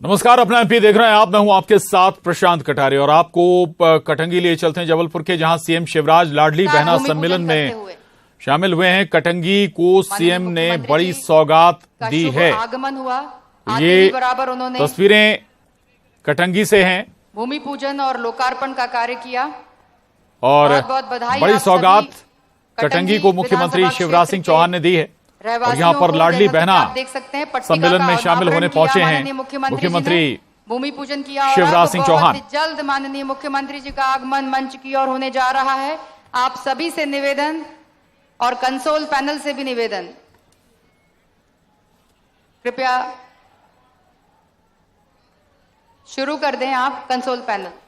नमस्कार, अपना एमपी देख रहे हैं आप। मैं हूं आपके साथ प्रशांत कटारे और आपको कटंगी लिए चलते हैं जबलपुर के, जहां सीएम शिवराज लाडली बहना सम्मेलन में शामिल हुए हैं। कटंगी को सीएम ने बड़ी सौगात दी है। आगमन हुआ, ये बराबर उन्होंने तस्वीरें कटंगी से हैं। भूमि पूजन और लोकार्पण का कार्य किया और बहुत बहुत बधाई बड़ी आप सौगात सभी कटंगी को मुख्यमंत्री विधानसभा शिवराज सिंह क्षेत्र चौहान ने दी है। और रहवासियों यहाँ पर को, लाडली जैसा कि बहना आप देख सकते हैं, पट्टिका सम्मेलन का में शामिल अनावरण होने किया पहुंचे माननीय हैं मुख्यमंत्री जी ने। भूमि पूजन किया और शिवराज अब सिंह बहुत चौहान। ही जल्द माननीय मुख्यमंत्री जी का आगमन मंच की ओर होने जा रहा है। आप सभी से निवेदन और कंसोल पैनल से भी निवेदन, कृपया शुरू कर दें आप कंसोल पैनल।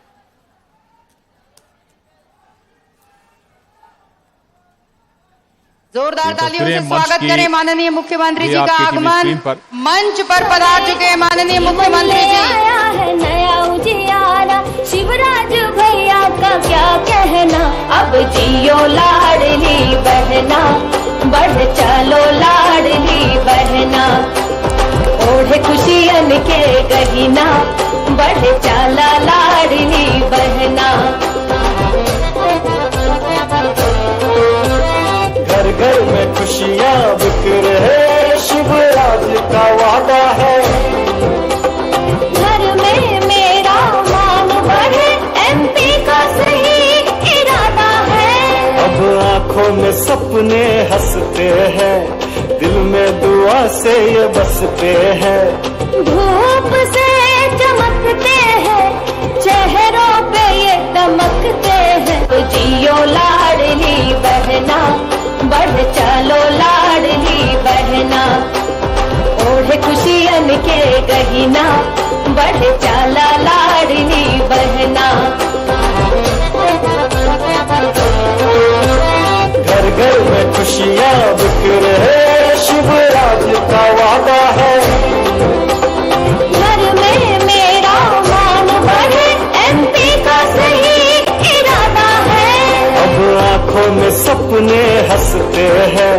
जोरदार तालियों से स्वागत करें माननीय मुख्यमंत्री जी का आगमन। मंच पर पधार चुके हैं माननीय मुख्यमंत्री जी। आया है नया उजियारा, शिवराज भैया का क्या कहना। अब जियो लाडली बहना, बढ़ चलो लाडली बहना। ओढ़े खुशियन के गहिना, बढ़ चला लाडली बहना। घर घर में खुशियाँ बिखर है, शिवराज का वादा है। घर में मेरा मान बढ़े, एमपी का सही इरादा है। अब आँखों में सपने हंसते हैं, दिल में दुआ से ये बसते हैं। धूप से चमकते हैं, चेहरों पे ये दमकते हैं। तो जियो लाडली बहना, बढ़ चलो लाडली बहना। ओढ़े खुशियन के गहिना, बढ़ चला लाडली बहना। घर घर में खुशियाँ बिखर है, शिवराज का वादा है। घर में मेरा मान बढ़े, एमपी का सही इरादा है। अब आँखों में सपने हंसते हैं,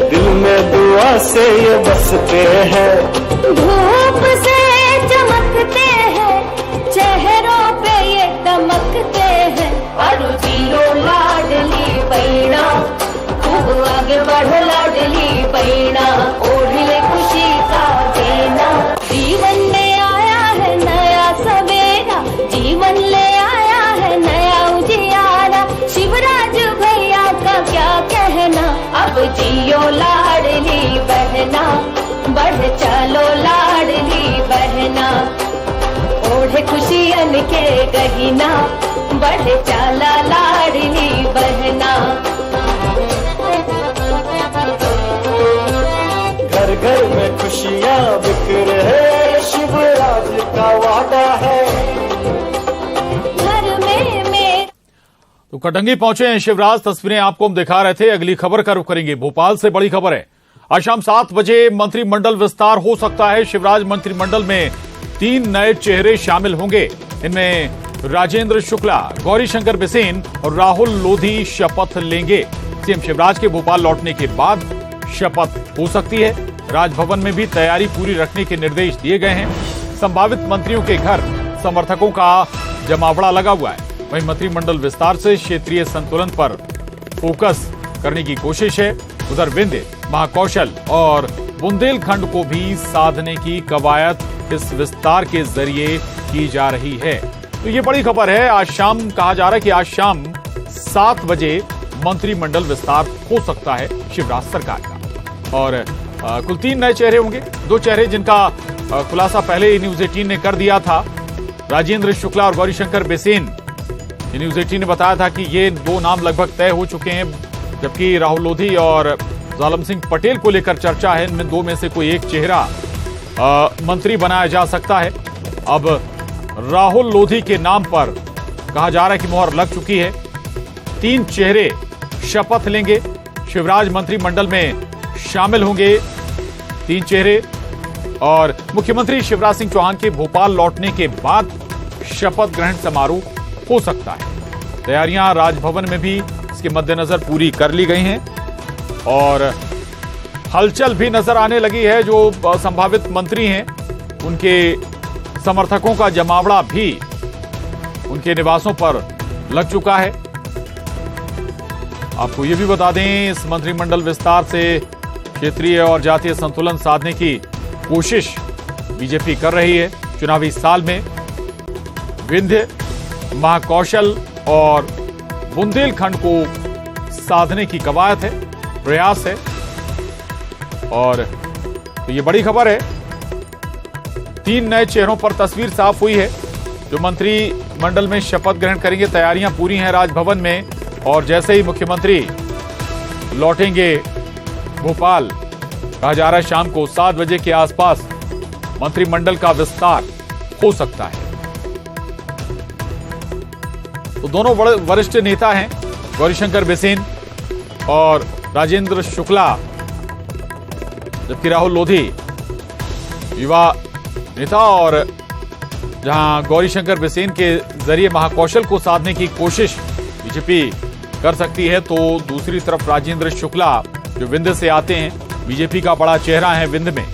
दिल में दुआ से ये बसते हैं। धूप से चमकते हैं, चेहरों पे ये दमकते हैं। और जियो लाडली बहना, खूब आगे बढ़ो लाडली बहना। ओढ़ ले खुशी का देना, जीवन ले आया है नया सवेरा। जीवन ले आया है नया उजियारा, शिवराज भैया का क्या कहना। अब जियो लाडली बहना, बढ़ चलो लाडली बहना। ओढ़े खुशियन के गहिना, बढ़ चला लाडली बहना। घर घर में खुशियाँ बिखर है, शिवराज का वादा है। घर में मेरे तो कटंगी पहुंचे हैं शिवराज। तस्वीरें आपको हम दिखा रहे थे। अगली खबर का रुख करेंगे। भोपाल से बड़ी खबर है। आज शाम 7 बजे मंत्रिमंडल विस्तार हो सकता है। शिवराज मंत्रिमंडल में 3 नए चेहरे शामिल होंगे। इनमें राजेंद्र शुक्ला, गौरीशंकर बिसेन और राहुल लोधी शपथ लेंगे। सीएम शिवराज के भोपाल लौटने के बाद शपथ हो सकती है। राजभवन में भी तैयारी पूरी रखने के निर्देश दिए गए हैं। संभावित मंत्रियों के घर समर्थकों का जमावड़ा लगा हुआ है। वहीं मंत्रिमंडल विस्तार से क्षेत्रीय संतुलन पर फोकस करने की कोशिश है। उधर विंध्य, महाकौशल और बुंदेलखंड को भी साधने की कवायद इस विस्तार के जरिए की जा रही है। तो ये बड़ी खबर है। आज शाम कहा जा रहा है कि आज शाम 7 बजे मंत्रिमंडल विस्तार हो सकता है शिवराज सरकार का। और कुल 3 नए चेहरे होंगे। 2 चेहरे जिनका खुलासा पहले ही न्यूज 18 ने कर दिया था, राजेंद्र शुक्ला और गौरीशंकर बिसेन। न्यूज 18 ने बताया था कि ये 2 नाम लगभग तय हो चुके हैं, जबकि राहुल लोधी और जालम सिंह पटेल को लेकर चर्चा है। इनमें 2 में से कोई एक चेहरा मंत्री बनाया जा सकता है। अब राहुल लोधी के नाम पर कहा जा रहा है कि मुहर लग चुकी है। 3 चेहरे शपथ लेंगे। शिवराज मंत्रिमंडल में शामिल होंगे 3 चेहरे। और मुख्यमंत्री शिवराज सिंह चौहान के भोपाल लौटने के बाद शपथ ग्रहण समारोह हो सकता है। तैयारियां राजभवन में भी इसके मद्देनजर पूरी कर ली गई हैं और हलचल भी नजर आने लगी है। जो संभावित मंत्री हैं उनके समर्थकों का जमावड़ा भी उनके निवासों पर लग चुका है। आपको ये भी बता दें, इस मंत्रिमंडल विस्तार से क्षेत्रीय और जातीय संतुलन साधने की कोशिश बीजेपी कर रही है। चुनावी साल में विंध्य, महाकौशल और बुंदेलखंड को साधने की कवायद है, प्रयास है। और तो ये बड़ी खबर है, 3 नए चेहरों पर तस्वीर साफ हुई है जो मंत्रिमंडल में शपथ ग्रहण करेंगे। तैयारियां पूरी हैं राजभवन में और जैसे ही मुख्यमंत्री लौटेंगे भोपाल, कहा जा रहा है शाम को 7 बजे के आसपास मंत्रिमंडल का विस्तार हो सकता है। तो दोनों बड़े वरिष्ठ नेता हैं, गौरीशंकर बिसेन और राजेंद्र शुक्ला, जबकि राहुल लोधी युवा नेता। और जहां गौरीशंकर बिसेन के जरिए महाकौशल को साधने की कोशिश बीजेपी कर सकती है, तो दूसरी तरफ राजेंद्र शुक्ला जो विंध्य से आते हैं, बीजेपी का बड़ा चेहरा है विंध्य में।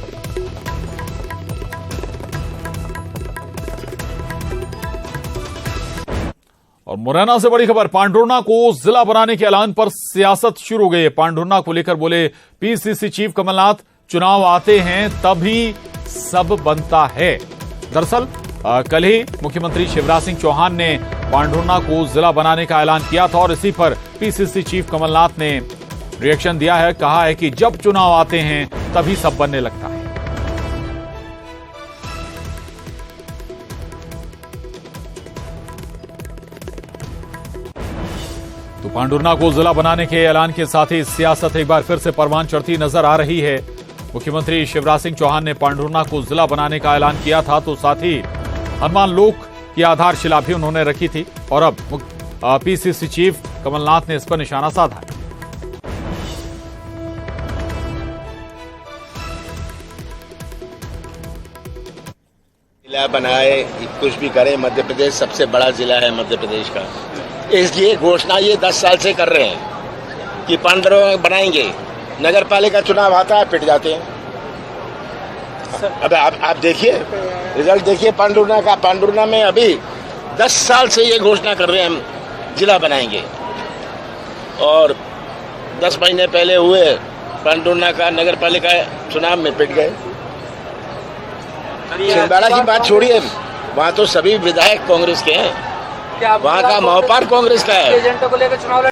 और मुरैना से बड़ी खबर, पांढुर्णा को जिला बनाने के ऐलान पर सियासत शुरू हो गई है। पांढुर्णा को लेकर बोले पीसीसी चीफ कमलनाथ, चुनाव आते हैं तभी सब बनता है। दरअसल कल ही मुख्यमंत्री शिवराज सिंह चौहान ने पांढुर्णा को जिला बनाने का ऐलान किया था और इसी पर पीसीसी चीफ कमलनाथ ने रिएक्शन दिया है। कहा है कि जब चुनाव आते हैं तभी सब बनने लगता है। तो पांढुर्णा को जिला बनाने के ऐलान के साथ ही सियासत एक बार फिर से परवान चढ़ती नजर आ रही है। मुख्यमंत्री शिवराज सिंह चौहान ने पांढुर्णा को जिला बनाने का ऐलान किया था, तो साथ ही हनुमान लोक की आधारशिला भी उन्होंने रखी थी और अब पीसीसी चीफ कमलनाथ ने इस पर निशाना साधा। जिला बनाए, कुछ भी करे, मध्य प्रदेश सबसे बड़ा जिला है मध्य प्रदेश का। इसलिए घोषणा ये 10 साल से कर रहे हैं कि पांढुर्णा बनाएंगे। नगर पालिका चुनाव आता है, पिट जाते हैं। अब आप देखिए रिजल्ट देखिए पांढुर्णा का। पांढुर्णा में अभी 10 साल से ये घोषणा कर रहे हैं हम जिला बनाएंगे, और 10 महीने पहले हुए पांढुर्णा का नगर पालिका चुनाव में पिट गए। छिंदवाड़ा की बात छोड़िए, वहाँ तो सभी विधायक कांग्रेस के हैं, वहाँ का महापौर कांग्रेस का है।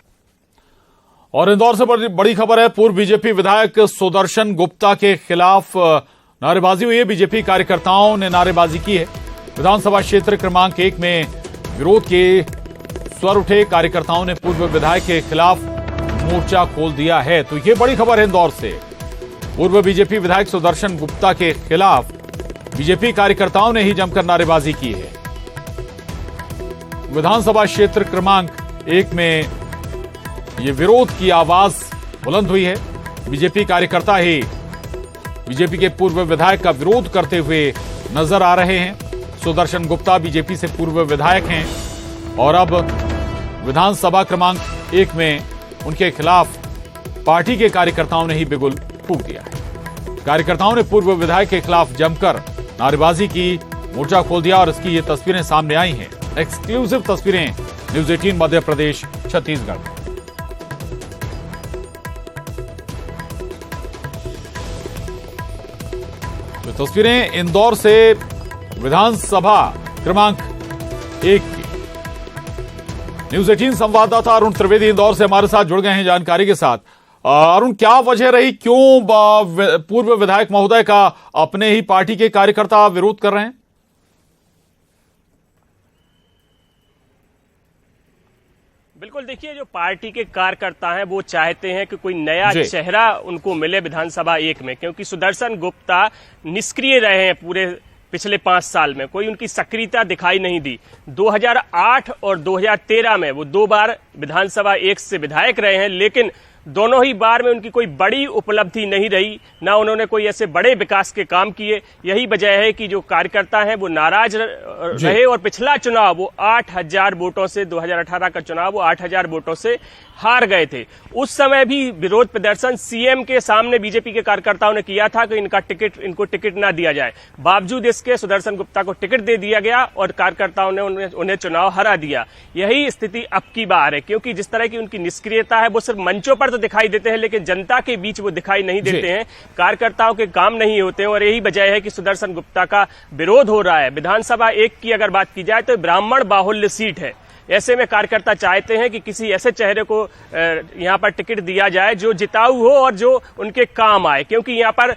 और इंदौर से बड़ी खबर है, पूर्व बीजेपी विधायक सुदर्शन गुप्ता के खिलाफ नारेबाजी हुई है। बीजेपी कार्यकर्ताओं ने नारेबाजी की है। विधानसभा क्षेत्र क्रमांक 1 में विरोध के स्वर उठे। कार्यकर्ताओं ने पूर्व विधायक के खिलाफ मोर्चा खोल दिया है। तो ये बड़ी खबर है इंदौर से, पूर्व बीजेपी विधायक सुदर्शन गुप्ता के खिलाफ बीजेपी कार्यकर्ताओं ने ही जमकर नारेबाजी की है। विधानसभा क्षेत्र क्रमांक 1 में ये विरोध की आवाज बुलंद हुई है। बीजेपी कार्यकर्ता ही बीजेपी के पूर्व विधायक का विरोध करते हुए नजर आ रहे हैं। सुदर्शन गुप्ता बीजेपी से पूर्व विधायक हैं और अब विधानसभा क्रमांक 1 में उनके खिलाफ पार्टी के कार्यकर्ताओं ने ही बिगुल फूंक दिया है। कार्यकर्ताओं ने पूर्व विधायक के खिलाफ जमकर नारेबाजी की, मोर्चा खोल दिया और इसकी ये तस्वीरें सामने आई हैं। एक्सक्लूसिव तस्वीरें न्यूज़ 18 मध्य प्रदेश छत्तीसगढ़। तो तस्वीरें इंदौर से विधानसभा क्रमांक 1 की। न्यूज़ 18 संवाददाता अरुण त्रिवेदी इंदौर से हमारे साथ जुड़ गए हैं जानकारी के साथ। अरुण, क्या वजह रही, क्यों पूर्व विधायक महोदय का अपने ही पार्टी के कार्यकर्ता विरोध कर रहे हैं? बिल्कुल, देखिए जो पार्टी के कार्यकर्ता हैं वो चाहते हैं कि कोई नया चेहरा उनको मिले विधानसभा 1 में, क्योंकि सुदर्शन गुप्ता निष्क्रिय रहे हैं पूरे पिछले 5 साल में, कोई उनकी सक्रियता दिखाई नहीं दी। 2008 और 2013 में वो 2 बार विधानसभा 1 से विधायक रहे हैं, लेकिन दोनों ही बार में उनकी कोई बड़ी उपलब्धि नहीं रही, ना उन्होंने कोई ऐसे बड़े विकास के काम किए। यही वजह है कि जो कार्यकर्ता हैं वो नाराज रहे और पिछला चुनाव वो 8,000 वोटों से, 2018 का चुनाव वो 8,000 वोटों से हार गए थे। उस समय भी विरोध प्रदर्शन सीएम के सामने बीजेपी के कार्यकर्ताओं ने किया था कि इनको टिकट ना दिया जाए। बावजूद इसके सुदर्शन गुप्ता को टिकट दे दिया गया और कार्यकर्ताओं ने उन्हें चुनाव हरा दिया। यही स्थिति अब की बार है, क्योंकि जिस तरह की उनकी निष्क्रियता है वो सिर्फ मंचों पर तो दिखाई देते हैं, लेकिन जनता के बीच वो दिखाई नहीं देते हैं, कार्यकर्ताओं के काम नहीं होते हैं। और यही वजह है कि सुदर्शन गुप्ता का विरोध हो रहा है। विधानसभा 1 की अगर बात की जाए तो ब्राह्मण बाहुल्य सीट है। ऐसे में कार्यकर्ता चाहते हैं कि किसी ऐसे चेहरे को यहां पर टिकट दिया जाए जो जिताऊ हो और जो उनके काम आए, क्योंकि यहां पर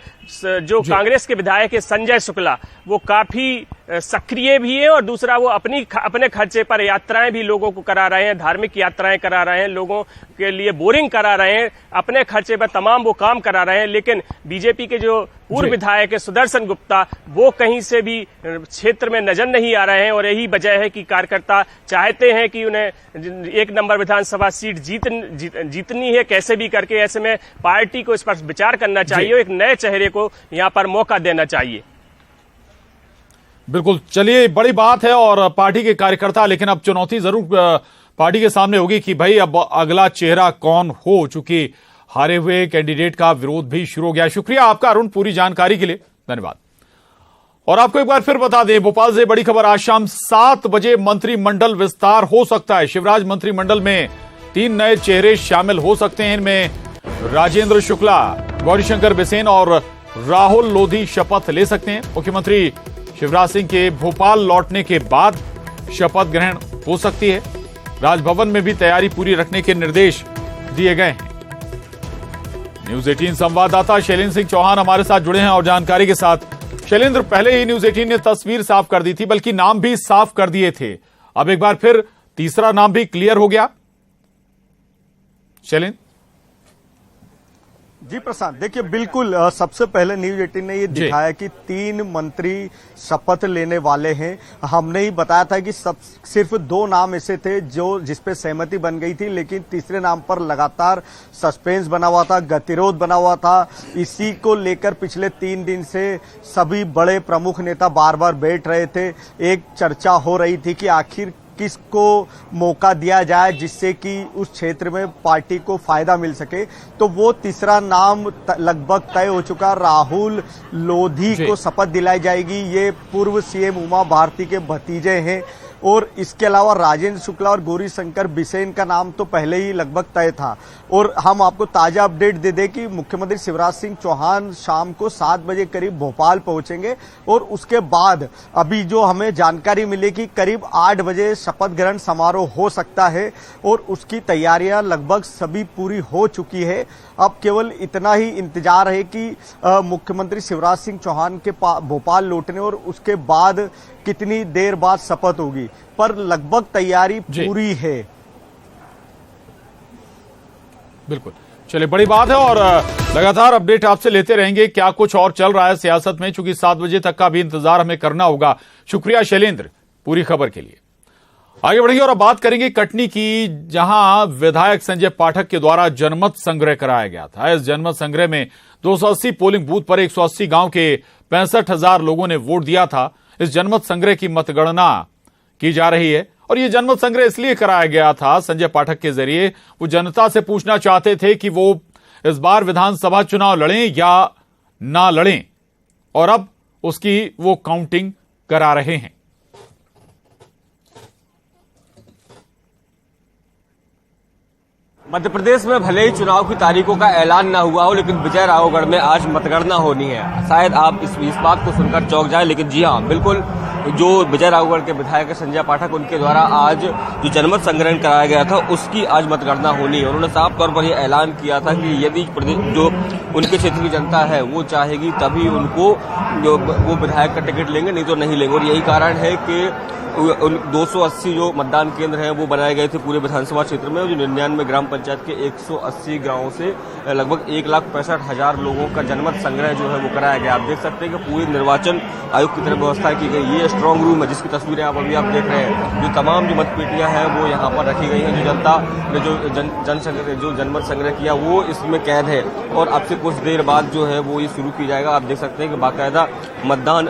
जो कांग्रेस के विधायक है संजय शुक्ला वो काफी सक्रिय भी है और दूसरा वो अपने खर्चे पर यात्राएं भी लोगों को करा रहे हैं, धार्मिक यात्राएं करा रहे हैं, लोगों के लिए बोरिंग करा रहे हैं, अपने खर्चे पर तमाम वो काम करा रहे हैं। लेकिन बीजेपी के जो पूर्व विधायक है सुदर्शन गुप्ता वो कहीं से भी क्षेत्र में नजर नहीं आ रहे हैं और यही वजह है कि कार्यकर्ता चाहते हैं कि उन्हें 1 नंबर विधानसभा सीट जीतनी है कैसे भी करके। ऐसे में पार्टी को इस पर विचार करना चाहिए और एक नए चेहरे को यहां पर मौका देना चाहिए। बिल्कुल, चलिए बड़ी बात है और पार्टी के कार्यकर्ता, लेकिन अब चुनौती जरूर पार्टी के सामने होगी कि भाई अब अगला चेहरा कौन हो, चूंकि हारे हुए कैंडिडेट का विरोध भी शुरू हो गया। शुक्रिया आपका अरुण, पूरी जानकारी के लिए धन्यवाद। और आपको एक बार फिर बता दें, भोपाल से बड़ी खबर, आज शाम 7 बजे मंत्रिमंडल विस्तार हो सकता है। शिवराज मंत्रिमंडल में 3 नए चेहरे शामिल हो सकते हैं। इनमें राजेंद्र शुक्ला, गौरीशंकर बिसेन और राहुल लोधी शपथ ले सकते हैं। मुख्यमंत्री शिवराज सिंह के भोपाल लौटने के बाद शपथ ग्रहण हो सकती है। राजभवन में भी तैयारी पूरी रखने के निर्देश दिए गए हैं। न्यूज 18 संवाददाता शैलेंद्र सिंह चौहान हमारे साथ जुड़े हैं और जानकारी के साथ। शैलेंद्र, पहले ही न्यूज 18 ने तस्वीर साफ कर दी थी, बल्कि नाम भी साफ कर दिए थे, अब एक बार फिर तीसरा नाम भी क्लियर हो गया। शैलेंद्र जी प्रशांत, देखिए बिल्कुल सबसे पहले न्यूज 18 ने ये दिखाया कि 3 मंत्री शपथ लेने वाले हैं। हमने ही बताया था कि सिर्फ 2 नाम ऐसे थे जिसपे सहमति बन गई थी, लेकिन तीसरे नाम पर लगातार सस्पेंस बना हुआ था, गतिरोध बना हुआ था। इसी को लेकर पिछले 3 दिन से सभी बड़े प्रमुख नेता बार बार बैठ रहे थे। एक चर्चा हो रही थी कि आखिर किसको मौका दिया जाए जिससे कि उस क्षेत्र में पार्टी को फायदा मिल सके। तो वो तीसरा नाम लगभग तय हो चुका, राहुल लोधी को शपथ दिलाई जाएगी। ये पूर्व सीएम उमा भारती के भतीजे हैं और इसके अलावा राजेंद्र शुक्ला और गौरीशंकर बिसेन का नाम तो पहले ही लगभग तय था। और हम आपको ताजा अपडेट दे दें कि मुख्यमंत्री शिवराज सिंह चौहान शाम को 7 बजे करीब भोपाल पहुंचेंगे और उसके बाद अभी जो हमें जानकारी मिली कि करीब 8 बजे शपथ ग्रहण समारोह हो सकता है और उसकी तैयारियां लगभग सभी पूरी हो चुकी है। अब केवल इतना ही इंतजार है कि मुख्यमंत्री शिवराज सिंह चौहान के भोपाल लौटने और उसके बाद कितनी देर बाद शपथ होगी, पर लगभग तैयारी पूरी है। बिल्कुल, चलिए बड़ी बात है और लगातार अपडेट आपसे लेते रहेंगे क्या कुछ और चल रहा है सियासत में, चूंकि 7 बजे तक का भी इंतजार हमें करना होगा। शुक्रिया शैलेंद्र पूरी खबर के लिए। आगे बढ़ेंगे और अब बात करेंगे कटनी की, जहां विधायक संजय पाठक के द्वारा जनमत संग्रह कराया गया था। इस जनमत संग्रह में 280 पोलिंग बूथ पर 180 गांव के 65,000 लोगों ने वोट दिया था। इस जनमत संग्रह की मतगणना की जा रही है और यह जनमत संग्रह इसलिए कराया गया था, संजय पाठक के जरिए वो जनता से पूछना चाहते थे कि वो इस बार विधानसभा चुनाव लड़ें या ना लड़ें, और अब उसकी वो काउंटिंग करा रहे हैं। मध्य प्रदेश में भले ही चुनाव की तारीखों का ऐलान न हुआ हो, लेकिन विजय राघवगढ़ में आज मतगणना होनी है। शायद आप इस बात को सुनकर चौंक जाए, लेकिन जी हाँ, बिल्कुल जो विजय राघवगढ़ के विधायक संजय पाठक, उनके द्वारा आज जो जनमत संग्रहण कराया गया था उसकी आज मतगणना होनी है। उन्होंने साफ तौर पर यह ऐलान किया था कि यदि जो उनके क्षेत्र की जनता है वो चाहेगी तभी उनको जो वो विधायक का टिकट लेंगे, नहीं तो नहीं लेंगे। और यही कारण है कि 280 जो मतदान केंद्र हैं वो बनाए गए थे पूरे विधानसभा क्षेत्र में, और जो 99 ग्राम पंचायत के 180 गांवों से लगभग 1,65,000 लोगों का जनमत संग्रह जो है वो कराया गया। आप देख सकते हैं कि पूरी निर्वाचन आयोग की तरफ व्यवस्था की गई। ये स्ट्रांग रूम है जिसकी तस्वीरें आप अभी आप देख रहे हैं। जो तमाम जो मतपेटियां हैं वो यहाँ पर रखी गई हैं। जो जनता ने जो जनमत संग्रह किया वो इसमें कैद है, और अब से कुछ देर बाद जो है वो ये शुरू की जाएगा। आप देख सकते हैं कि बाकायदा मतदान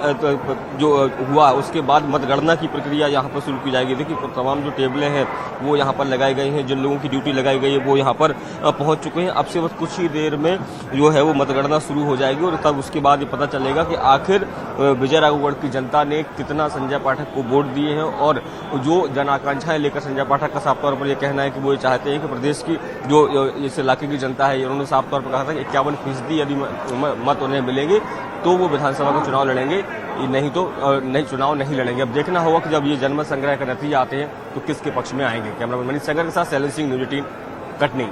जो हुआ उसके बाद मतगणना की प्रक्रिया यहाँ पर शुरू की जाएगी। देखिए तमाम जो टेबलें हैं वो यहाँ पर लगाई गई हैं, जिन लोगों की ड्यूटी लगाई गई है वो यहाँ पर पहुंच चुके हैं। अब से बस कुछ ही देर में जो है वो मतगणना शुरू हो जाएगी, और तब उसके बाद ये पता चलेगा कि आखिर विजय राघवगढ़ की जनता ने कितना संजय पाठक को वोट दिए हैं, और जो जन आकांक्षाएं लेकर संजय पाठक का साफ तौर पर यह कहना है कि वो ये चाहते हैं कि प्रदेश की जो इस इलाके की जनता है, उन्होंने साफ तौर पर कहा था कि 51% यदि मत उन्हें मिलेंगे तो वो विधानसभा का चुनाव लड़ेंगे, नहीं तो चुनाव नहीं लड़ेंगे। अब देखना होगा कि जब ये जनमत संग्रह का नतीजे आते हैं तो किसके पक्ष में आएंगे। कैमरामैन मनीष सागर के साथ शैलेंद्र सिंह, न्यूज़ 18 कटनी।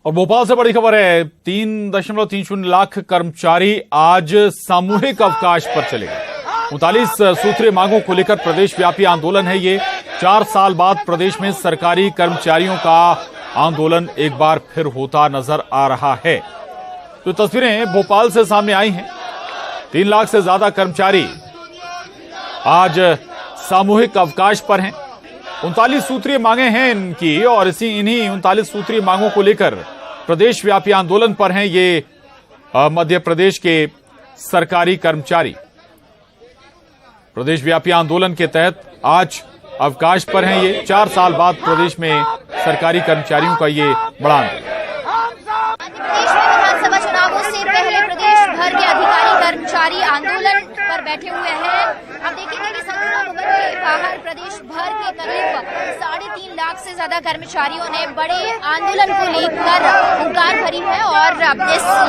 और भोपाल से बड़ी खबर है, 3.30 लाख कर्मचारी आज सामूहिक अवकाश पर चले गए। 39 सूत्रीय मांगों को लेकर प्रदेश व्यापी आंदोलन है ये। 4 साल बाद प्रदेश में सरकारी कर्मचारियों का आंदोलन एक बार फिर होता नजर आ रहा है। तो तस्वीरें भोपाल से सामने आई हैं। 3 लाख से ज्यादा कर्मचारी आज सामूहिक अवकाश पर हैं। 39 सूत्रीय मांगे हैं इनकी, और इन्हीं 39 सूत्रीय मांगों को लेकर प्रदेश व्यापी आंदोलन पर हैं ये मध्य प्रदेश के सरकारी कर्मचारी। प्रदेश व्यापी आंदोलन के तहत आज अवकाश पर हैं ये। 4 साल बाद प्रदेश में सरकारी कर्मचारियों का ये बड़ा आंदोलन। विधानसभा चुनावों से पहले प्रदेश भर के अधिकारी कर्मचारी आंदोलन पर बैठे हुए हैं। आप देखेंगे कि संसद भवन के बाहर प्रदेश भर के करीब 3.5 लाख से ज्यादा कर्मचारियों ने बड़े आंदोलन को लेकर हुंकार भरी है, और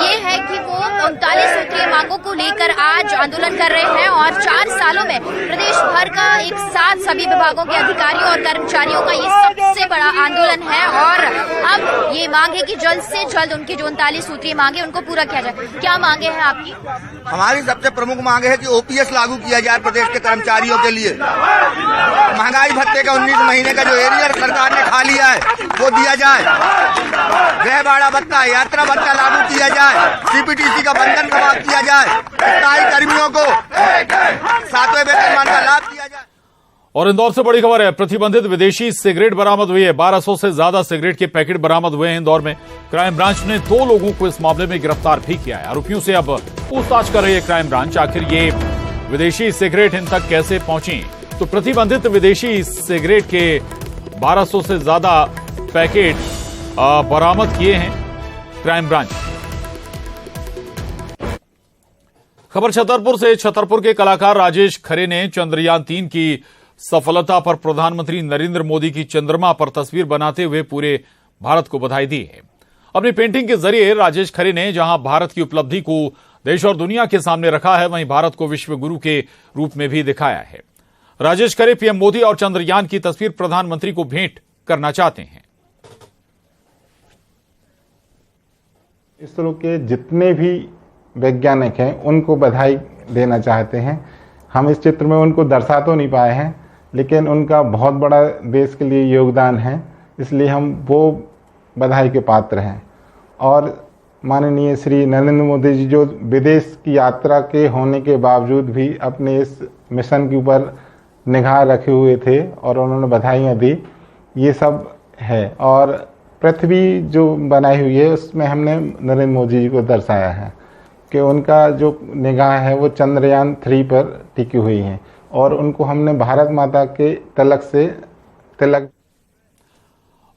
ये है कि वो 39 सूत्रीय मांगों को लेकर आज आंदोलन कर रहे हैं। और 4 सालों में प्रदेश भर का एक साथ सभी विभागों के अधिकारियों और कर्मचारियों का ये सबसे बड़ा आंदोलन है, और अब ये मांग है कि जल्द से जल्द उनकी जो 39 सूत्रीय मांगे उनको पूरा किया जाए। क्या मांगे हैं आपकी? हमारी सबसे प्रमुख मांग है कि ओपीएस लागू किया जाए प्रदेश के कर्मचारियों के लिए। महंगाई भत्ते का 19 महीने का जो एरियर सरकार ने खा लिया है वो दिया जाए। गृह भाड़ा भत्ता, यात्रा भत्ता लागू किया जाए। सीपीटीसी का बंधन समाप्त किया जाए। स्थायी कर्मियों को 7वें वेतनमान का लाभ दिया जाए। और इंदौर से बड़ी खबर है, प्रतिबंधित विदेशी सिगरेट बरामद हुई है। 1200 से ज्यादा सिगरेट के पैकेट बरामद हुए हैं इंदौर में। क्राइम ब्रांच ने 2 लोगों को इस मामले में गिरफ्तार भी किया है। आरोपियों से अब पूछताछ कर रही है क्राइम ब्रांच, आखिर ये विदेशी सिगरेट इन तक कैसे पहुंची। तो प्रतिबंधित विदेशी सिगरेट के 1200 से ज्यादा पैकेट बरामद किए हैं क्राइम ब्रांच। खबर छतरपुर से। छतरपुर के कलाकार राजेश खरे ने चंद्रयान 3 की सफलता पर प्रधानमंत्री नरेंद्र मोदी की चंद्रमा पर तस्वीर बनाते हुए पूरे भारत को बधाई दी है। अपनी पेंटिंग के जरिए राजेश खरे ने जहां भारत की उपलब्धि को देश और दुनिया के सामने रखा है, वहीं भारत को विश्व गुरु के रूप में भी दिखाया है। राजेश खरे पीएम मोदी और चंद्रयान की तस्वीर प्रधानमंत्री को भेंट करना चाहते हैं। इसरो के जितने भी वैज्ञानिक हैं उनको बधाई देना चाहते हैं। हम इस चित्र में उनको दर्शा तो नहीं पाए हैं, लेकिन उनका बहुत बड़ा देश के लिए योगदान है, इसलिए हम वो बधाई के पात्र हैं। और माननीय श्री नरेंद्र मोदी जी जो विदेश की यात्रा के होने के बावजूद भी अपने इस मिशन के ऊपर निगाह रखे हुए थे और उन्होंने बधाइयाँ दी, ये सब है। और पृथ्वी जो बनाई हुई है उसमें हमने नरेंद्र मोदी जी को दर्शाया है कि उनका जो निगाह है वो चंद्रयान 3 पर टिकी हुई है, और उनको हमने भारत माता के तिलक से तिलक।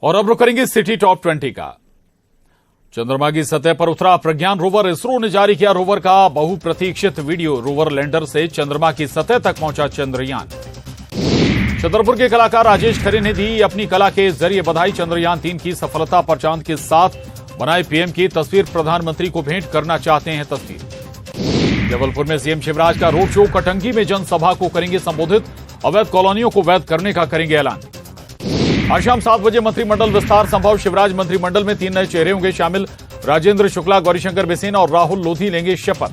और अब रुक करेंगे सिटी टॉप 20 का। चंद्रमा की सतह पर उतरा प्रज्ञान रोवर। इसरो ने जारी किया रोवर का बहुप्रतीक्षित वीडियो। रोवर लैंडर से चंद्रमा की सतह तक पहुंचा चंद्रयान। छतरपुर के कलाकार राजेश खरे ने दी अपनी कला के जरिए बधाई। चंद्रयान 3 की सफलता पर चांद के साथ बनाए पीएम की तस्वीर प्रधानमंत्री को भेंट करना चाहते हैं तस्वीर। जबलपुर में सीएम शिवराज का रोड शो। कटंगी में जनसभा को करेंगे संबोधित। अवैध कॉलोनियों को वैध करने का करेंगे ऐलान। आज शाम 7 बजे मंत्रिमंडल विस्तार संभव। शिवराज मंत्रिमंडल में 3 नए चेहरे होंगे शामिल। राजेंद्र शुक्ला, गौरीशंकर बिसेन और राहुल लोधी लेंगे शपथ।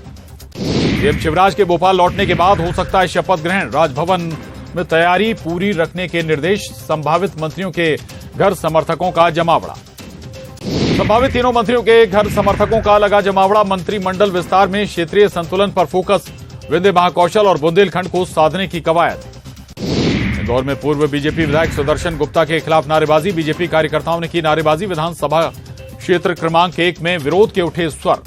सीएम शिवराज के भोपाल लौटने के बाद हो सकता है शपथ ग्रहण। राजभवन में तैयारी पूरी रखने के निर्देश। संभावित मंत्रियों के घर समर्थकों का जमावड़ा। संभावित तीनों मंत्रियों के घर समर्थकों का लगा जमावड़ा। मंत्रिमंडल विस्तार में क्षेत्रीय संतुलन पर फोकस। विंध्य महाकौशल और बुंदेलखंड को साधने की कवायद। इंदौर में पूर्व बीजेपी विधायक सुदर्शन गुप्ता के खिलाफ नारेबाजी। बीजेपी कार्यकर्ताओं ने की नारेबाजी। विधानसभा क्षेत्र क्रमांक 1 में विरोध के उठे स्वर।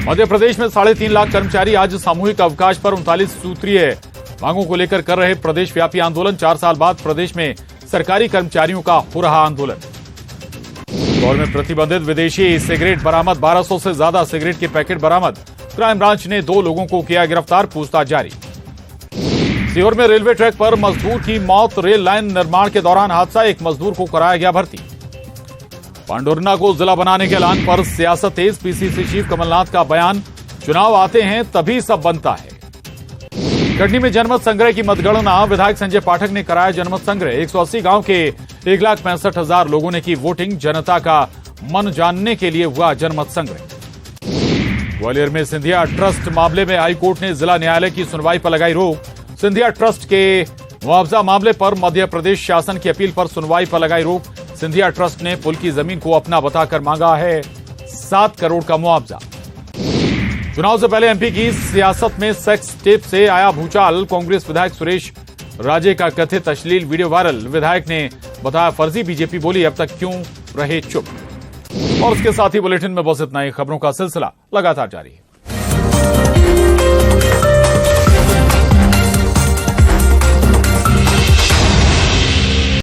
मध्य प्रदेश में 3.5 लाख कर्मचारी आज सामूहिक अवकाश पर। 39 सूत्रीय मांगों को लेकर कर रहे प्रदेश व्यापी आंदोलन। 4 साल बाद प्रदेश में सरकारी कर्मचारियों का हो रहा आंदोलन। इंदौर में प्रतिबंधित विदेशी सिगरेट बरामद। 1200 से ज्यादा सिगरेट के पैकेट बरामद। क्राइम ब्रांच ने 2 लोगों को किया गिरफ्तार। पूछताछ जारी। सीहोर में रेलवे ट्रैक पर मजदूर की मौत। रेल लाइन निर्माण के दौरान हादसा। एक मजदूर को कराया गया भर्ती। पांडुरना को जिला बनाने के ऐलान पर सियासत तेज। पीसीसी चीफ कमलनाथ का बयान, चुनाव आते हैं तभी सब बनता है। कटनी में जनमत संग्रह की मतगणना। विधायक संजय पाठक ने कराया जनमत संग्रह। 180 गांव के 1,65,000 लोगों ने की वोटिंग। जनता का मन जानने के लिए हुआ जनमत संग्रह। ग्वालियर में सिंधिया ट्रस्ट मामले में हाईकोर्ट ने जिला न्यायालय की सुनवाई पर लगाई रोक। सिंधिया ट्रस्ट के मुआवजा मामले पर मध्य प्रदेश शासन की अपील पर सुनवाई पर लगाई रोक। सिंधिया ट्रस्ट ने पुल की जमीन को अपना बताकर मांगा है 7 करोड़ का मुआवजा। चुनाव से पहले एमपी की सियासत में सेक्स टेप से आया भूचाल। कांग्रेस विधायक सुरेश राजे का कथित अश्लील वीडियो वायरल। विधायक ने बताया फर्जी। बीजेपी बोली अब तक क्यों रहे चुप। और उसके साथ ही बुलेटिन में बस इतना ही। खबरों का सिलसिला लगातार जारी है।